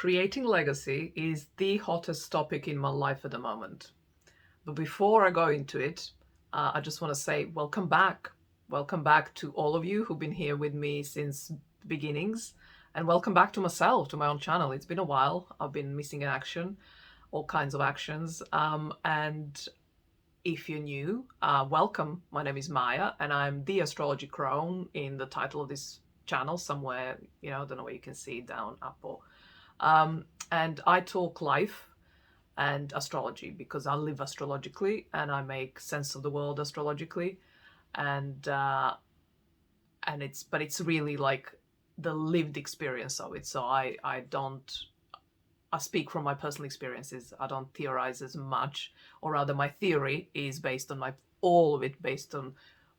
Creating legacy is the hottest topic in my life at the moment. But before I go into it, I just want to say welcome back. Welcome back to all of you who've been here with me since the beginnings. And welcome back to myself, to my own channel. It's been a while. I've been missing in action, all kinds of actions. And if you're new, welcome. My name is Maya, and I'm the Astrology Crone in the title of this channel somewhere. I don't know where you can see it, down, up, or and I talk life and astrology because I live astrologically and I make sense of the world astrologically, and it's really like the lived experience of it. So I speak from my personal experiences. I don't theorize as much, or rather, my theory is based on all of it based on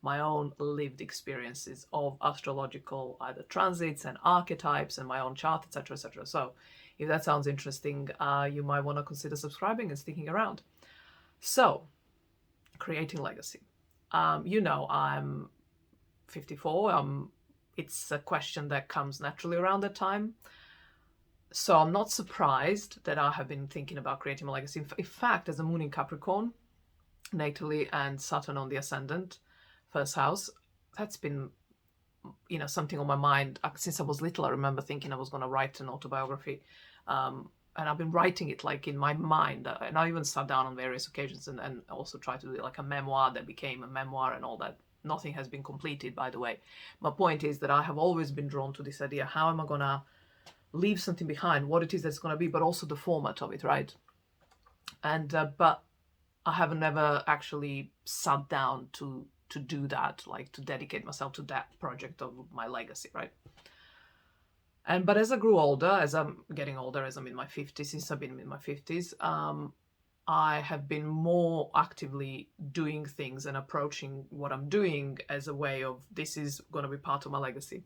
my own lived experiences of astrological either transits and archetypes and my own chart, etc., etc. So if that sounds interesting, you might want to consider subscribing and sticking around. So, creating legacy. I'm 54. It's a question that comes naturally around that time. So I'm not surprised that I have been thinking about creating my legacy. In fact, as a moon in Capricorn, natally, and Saturn on the ascendant, first house, that's been something on my mind since I was little. I remember thinking I was going to write an autobiography, and I've been writing it like in my mind, and I even sat down on various occasions and also tried to do like a memoir that became a memoir and all that. Nothing has been completed, by the way. My point is that I have always been drawn to this idea: how am I going to leave something behind, what it is that's going to be, but also the format of it, right? And but I haven't never actually sat down to do that, like to dedicate myself to that project of my legacy, right? But as I grew older, as I'm getting older, as I'm in my 50s, since I've been in my 50s, I have been more actively doing things and approaching what I'm doing as a way of, this is going to be part of my legacy,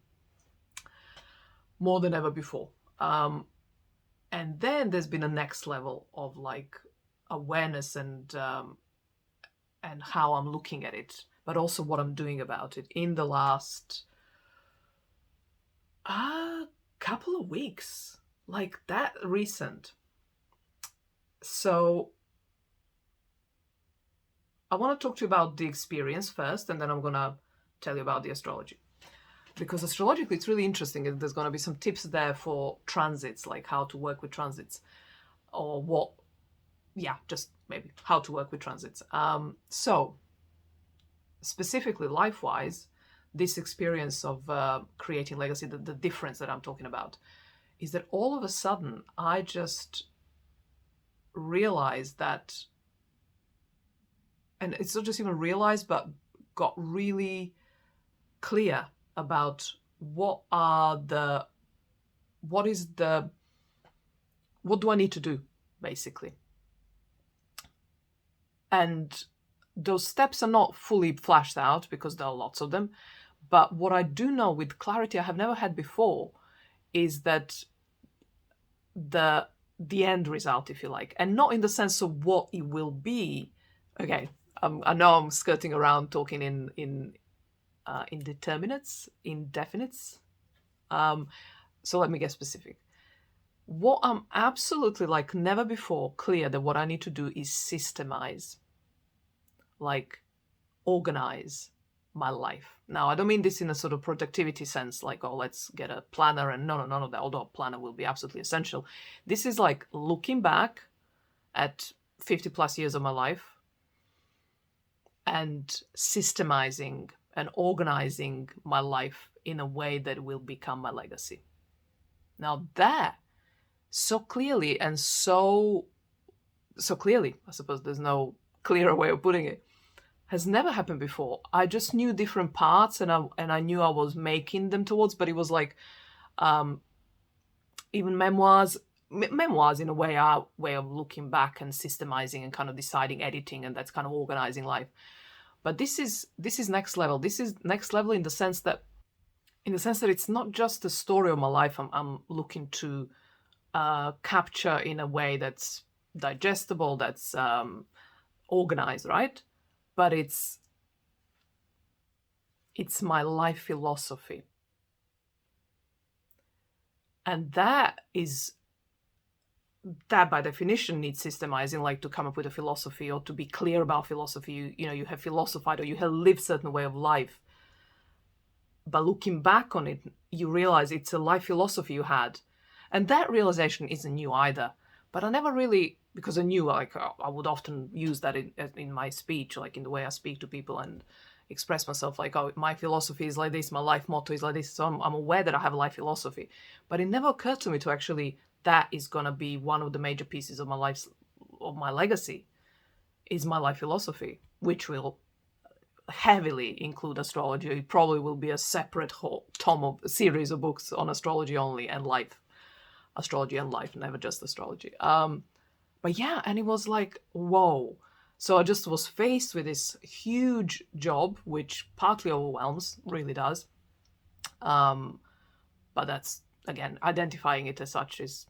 more than ever before. And then there's been a next level of like awareness and how I'm looking at it, but also what I'm doing about it in the last couple of weeks, like that recent. So I want to talk to you about the experience first, and then I'm going to tell you about the astrology. Because astrologically, it's really interesting. There's going to be some tips there for transits, like how to work with transits, or just maybe how to work with transits. So specifically life-wise, this experience of creating legacy, the difference that I'm talking about, is that all of a sudden I just realized that, and it's not just even realized, but got really clear about what do I need to do, basically. And those steps are not fully flashed out because there are lots of them. But what I do know with clarity I have never had before is that the end result, if you like, and not in the sense of what it will be. Okay, I know I'm skirting around talking in indefinites. So let me get specific. What I'm absolutely like never before clear that what I need to do is systemize, like organize my life. Now, I don't mean this in a sort of productivity sense, like, oh, let's get a planner, and none of that, although a planner will be absolutely essential. This is like looking back at 50 plus years of my life and systemizing and organizing my life in a way that will become my legacy. Now that so clearly and so clearly, I suppose there's no clearer way of putting it, has never happened before. I just knew different parts, and I knew I was making them towards, but it was like even memoirs in a way are a way of looking back and systemizing and kind of deciding, editing, and that's kind of organizing life. But this is next level. This is next level in the sense that it's not just the story of my life I'm looking to capture in a way that's digestible, that's organized, right? But it's my life philosophy. And that is that by definition needs systemizing, like to come up with a philosophy or to be clear about philosophy. You have philosophized or you have lived a certain way of life. But looking back on it, you realize it's a life philosophy you had. And that realization isn't new either. But I never really, because I knew like I would often use that in my speech, like in the way I speak to people and express myself, like, oh, my philosophy is like this, my life motto is like this. So I'm aware that I have a life philosophy. But it never occurred to me to actually, that is going to be one of the major pieces of my life, of my legacy, is my life philosophy, which will heavily include astrology. It probably will be a separate whole tom of a series of books on astrology only and life. Astrology and life, never just astrology. But yeah, and it was like, whoa. So I just was faced with this huge job, which partly overwhelms, really does. But that's, again, identifying it as such is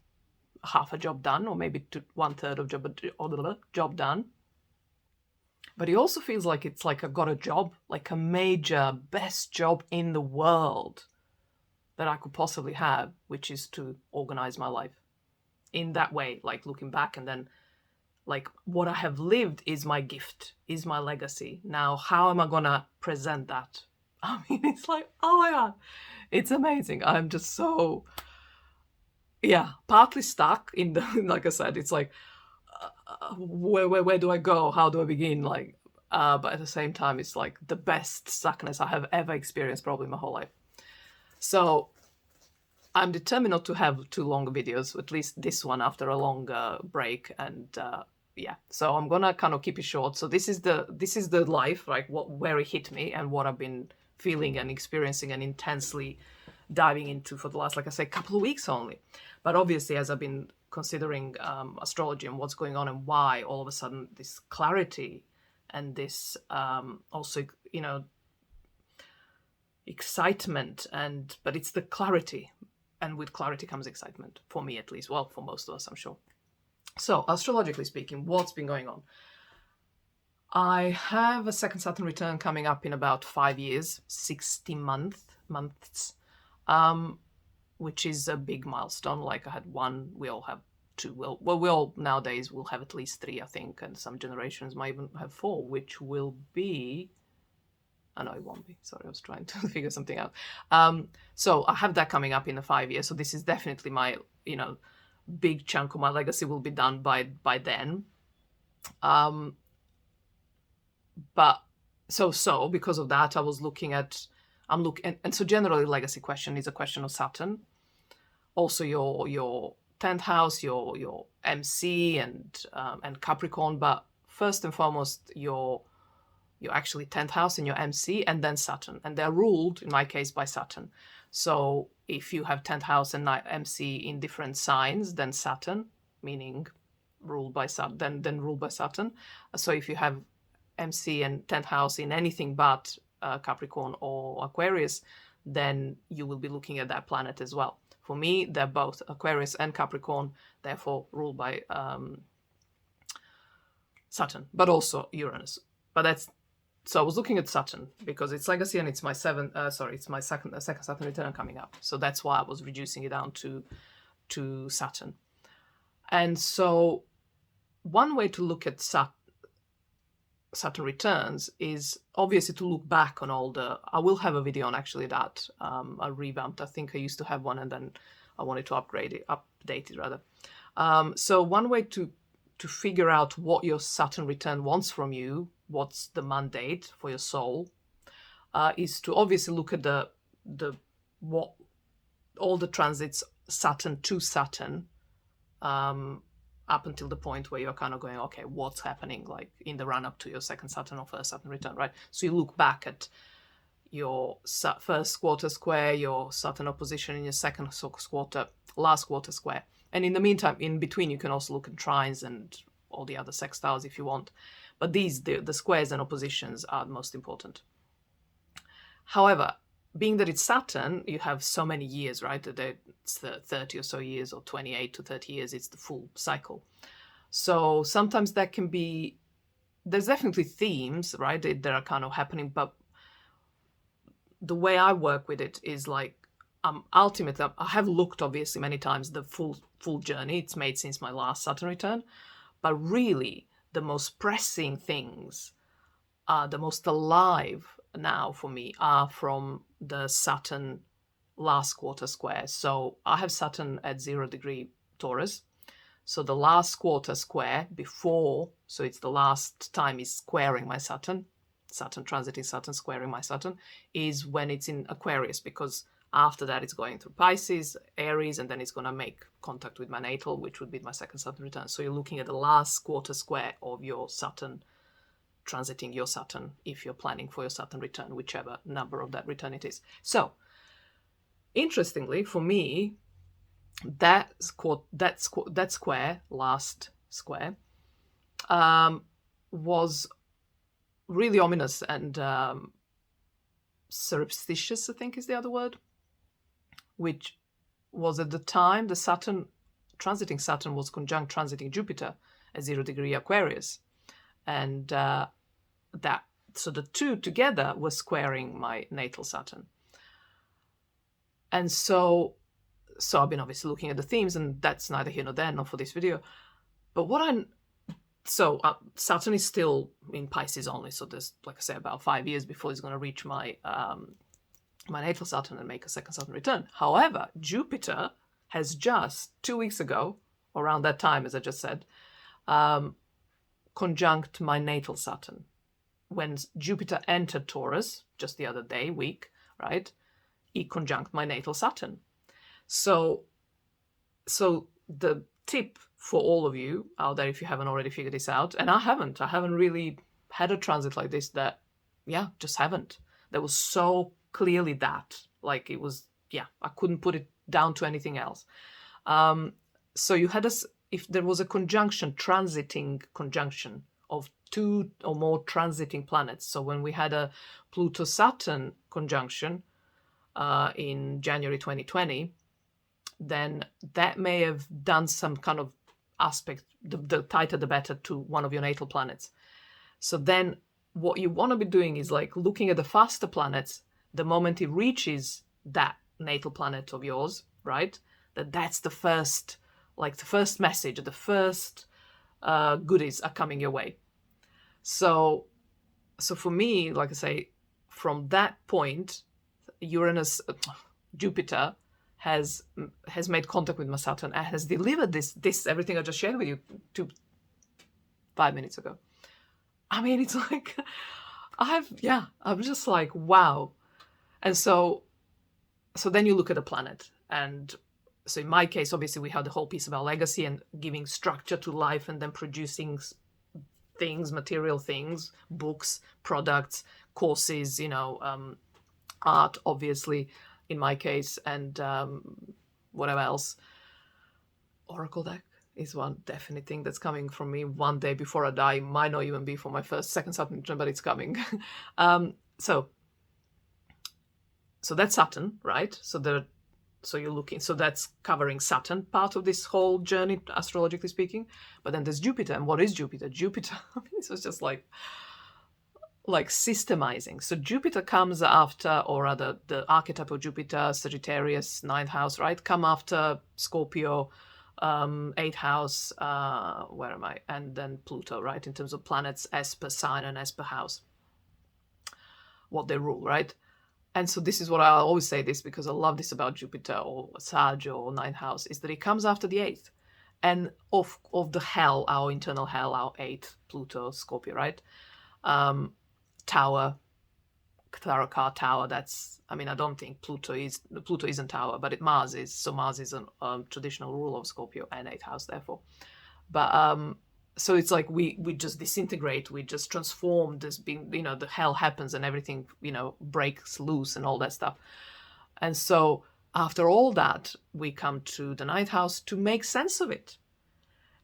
half a job done, or maybe 1/3 of job done. But it also feels like it's like I got a job, like a major, best job in the world that I could possibly have, which is to organize my life in that way, like looking back, and then like what I have lived is my gift, is my legacy. Now, how am I gonna present that? I mean, it's like, oh my God, it's amazing. I'm just so, yeah, partly stuck in the, like I said, it's like, where do I go? How do I begin? Like, but at the same time, it's like the best stuckness I have ever experienced probably my whole life. So I'm determined not to have too long videos, at least this one after a long break. And yeah, so I'm gonna kind of keep it short. So this is the life, like where it hit me and what I've been feeling and experiencing and intensely diving into for the last, like I say, couple of weeks only. But obviously, as I've been considering astrology and what's going on and why all of a sudden this clarity and this also, excitement, but it's the clarity, and with clarity comes excitement, for me at least, well, for most of us, I'm sure. So astrologically speaking, what's been going on? I have a second Saturn return coming up in about 5 years, 60 months, which is a big milestone. Like I had one, we all have two. Well, we all nowadays will have at least 3, I think, and some generations might even have 4, which will be, oh no, it won't be. Sorry, I was trying to figure something out. So I have that coming up in the 5 years. So this is definitely my, big chunk of my legacy will be done by then. But so because of that, I was looking at, and so generally legacy question is a question of Saturn, also your 10th house, your MC and Capricorn, but first and foremost your actually 10th house and your MC, and then Saturn, and they're ruled in my case by Saturn. So if you have 10th house and MC in different signs, then Saturn, meaning ruled by Saturn, then ruled by Saturn. So if you have MC and 10th house in anything but Capricorn or Aquarius, then you will be looking at that planet as well. For me, they're both Aquarius and Capricorn, therefore ruled by Saturn, but also Uranus. So I was looking at Saturn because it's legacy and it's my second Saturn return coming up. So that's why I was reducing it down to Saturn. And so one way to look at Saturn returns is obviously to look back on I will have a video on actually that, I revamped. I think I used to have one and then I wanted to update it rather. So one way to figure out what your Saturn return wants from you, what's the mandate for your soul, is to obviously look at what all the transits Saturn to Saturn, up until the point where you're kind of going, okay, what's happening like in the run up to your second Saturn or first Saturn return, right? So you look back at your first quarter square, your Saturn opposition in your second quarter, last quarter square. And in the meantime, in between, you can also look at trines and all the other sextiles if you want. But the squares and oppositions are the most important. However, being that it's Saturn, you have so many years, right? It's 30 or so years, or 28 to 30 years, it's the full cycle. So sometimes that can be, there's definitely themes, right, that are kind of happening, but the way I work with it is like, ultimately, I have looked obviously many times the full journey it's made since my last Saturn return, but really the most pressing things, the most alive now for me, are from the Saturn last quarter square. So I have Saturn at 0° Taurus. So the last quarter square before, so it's the last time it's squaring my Saturn transiting Saturn, squaring my Saturn, is when it's in Aquarius, because after that it's going through Pisces, Aries, and then it's going to make contact with my natal, which would be my second Saturn return. So you're looking at the last quarter square of your Saturn transiting your Saturn, if you're planning for your Saturn return, whichever number of that return it is. So interestingly for me, that square, last square, was really ominous and surreptitious, I think is the other word, which was at the time the Saturn was conjunct transiting Jupiter at 0° Aquarius, and so the two together were squaring my natal Saturn. And so I've been obviously looking at the themes, and that's neither here nor there, not for this video. But Saturn is still in Pisces only, so there's, like I say, about 5 years before it's going to reach my my natal Saturn and make a second Saturn return. However, Jupiter has just 2 weeks ago, around that time, as I just said, conjunct my natal Saturn. When Jupiter entered Taurus just the other week, right, it conjunct my natal Saturn. So the tip for all of you out there, if you haven't already figured this out, and I haven't really had a transit like this, that, just haven't. That was so clearly that, like, it was, I couldn't put it down to anything else. So you had if there was a transiting conjunction of two or more transiting planets. So when we had a Pluto-Saturn conjunction in January 2020, then that may have done some kind of aspect, the tighter the better, to one of your natal planets. So then what you want to be doing is like looking at the faster planets the moment it reaches that natal planet of yours, right? That's the first message, the first goodies are coming your way. So for me, like I say, from that point, Jupiter has made contact with my Saturn and has delivered this everything I just shared with you 5 minutes ago. I mean, it's like I'm just like, wow. And so then you look at a planet, and so in my case, obviously, we have the whole piece about legacy and giving structure to life, and then producing things, material things, books, products, courses, art, obviously, in my case, and whatever else. Oracle deck is one definite thing that's coming from me one day before I die. Might not even be for my second Saturn, but it's coming. So that's Saturn, right? So you're looking, so that's covering Saturn, part of this whole journey, astrologically speaking. But then there's Jupiter, and what is Jupiter? Jupiter, I mean, this was just like systemizing. So Jupiter comes after, or rather the archetype of Jupiter, Sagittarius, 9th house, right? Come after Scorpio, 8th house, where am I? And then Pluto, right? In terms of planets as per sign and as per house, what they rule, right? And so this is what I always say this, because I love this about Jupiter or Sag or 9th house, is that it comes after the 8th. And of the hell, our internal hell, our 8th, Pluto, Scorpio, right? Tower, tarot card Tower, I don't think Pluto isn't Tower, but Mars is. So Mars is a traditional rule of Scorpio and 8th house, therefore. But so it's like we just disintegrate, we just transform this being, the hell happens and everything, breaks loose and all that stuff. And so after all that, we come to the 9th house to make sense of it.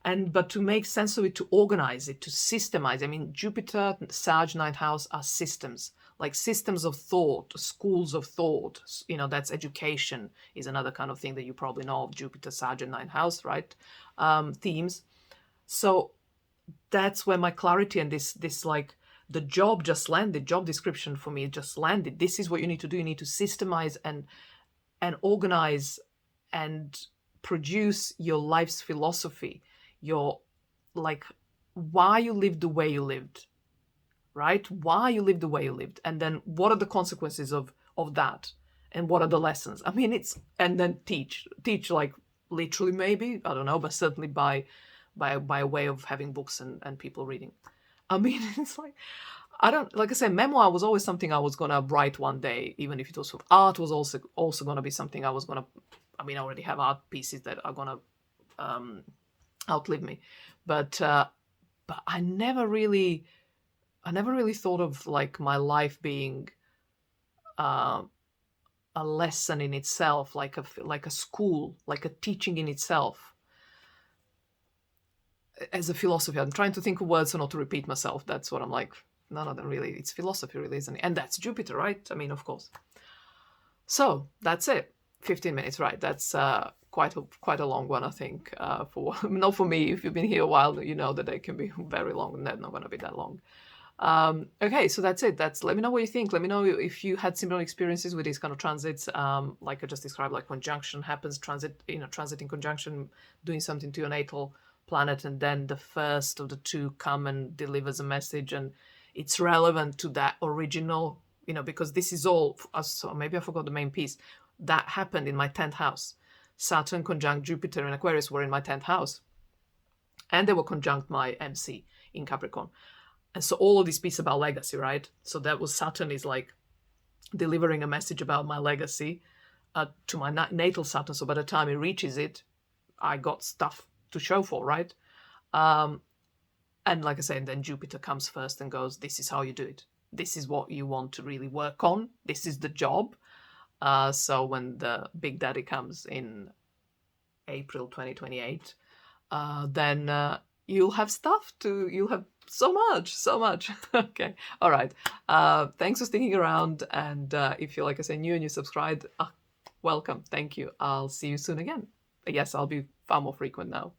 But to make sense of it, to organize it, to systemize. I mean, Jupiter, Sag, 9th house are systems, like systems of thought, schools of thought. That's education is another kind of thing that you probably know of, Jupiter, Sag, and 9th house, right? Themes. So that's where my clarity and this like the job just landed, job description for me just landed. This is what you need to do. You need to systemize and and organize and produce your life's philosophy, your, like, why you lived the way you lived, right? Why you lived the way you lived, and then what are the consequences of that, and what are the lessons? I mean, it's, and then teach like literally, maybe, I don't know, but certainly by way of having books and people reading. I mean, it's like, I don't, like I said, memoir was always something I was gonna write one day, even if it was art was also gonna be something I was gonna, I mean, I already have art pieces that are gonna outlive me, but I never really thought of like my life being a lesson in itself, like a school, like a teaching in itself, as a philosophy. I'm trying to think of words so not to repeat myself. That's what I'm like. None of them really. It's philosophy, really, isn't it? And that's Jupiter, right? I mean, of course. So that's it. 15 minutes, right? That's quite a long one, I think. For not for me. If you've been here a while, you know that they can be very long, and they're not going to be that long. Okay, so that's it. Let me know what you think. Let me know if you had similar experiences with these kind of transits. Like I just described, like conjunction happens, transit in conjunction, doing something to your natal planet, and then the first of the two come and delivers a message, and it's relevant to that original, because this is all, so maybe I forgot the main piece, that happened in my 10th house. Saturn conjunct Jupiter and Aquarius were in my 10th house, and they were conjunct my MC in Capricorn. And so all of this piece about legacy, right? So that was, Saturn is like delivering a message about my legacy to my natal Saturn. So by the time it reaches it, I got stuff to show for, right? And like I said, then Jupiter comes first and goes, this is how you do it. This is what you want to really work on. This is the job. So when the Big Daddy comes in April 2028, then you'll have you'll have so much. Okay. All right. Thanks for sticking around. And if you're, like I say, new and you subscribed, welcome. Thank you. I'll see you soon again. Yes, I'll be far more frequent now.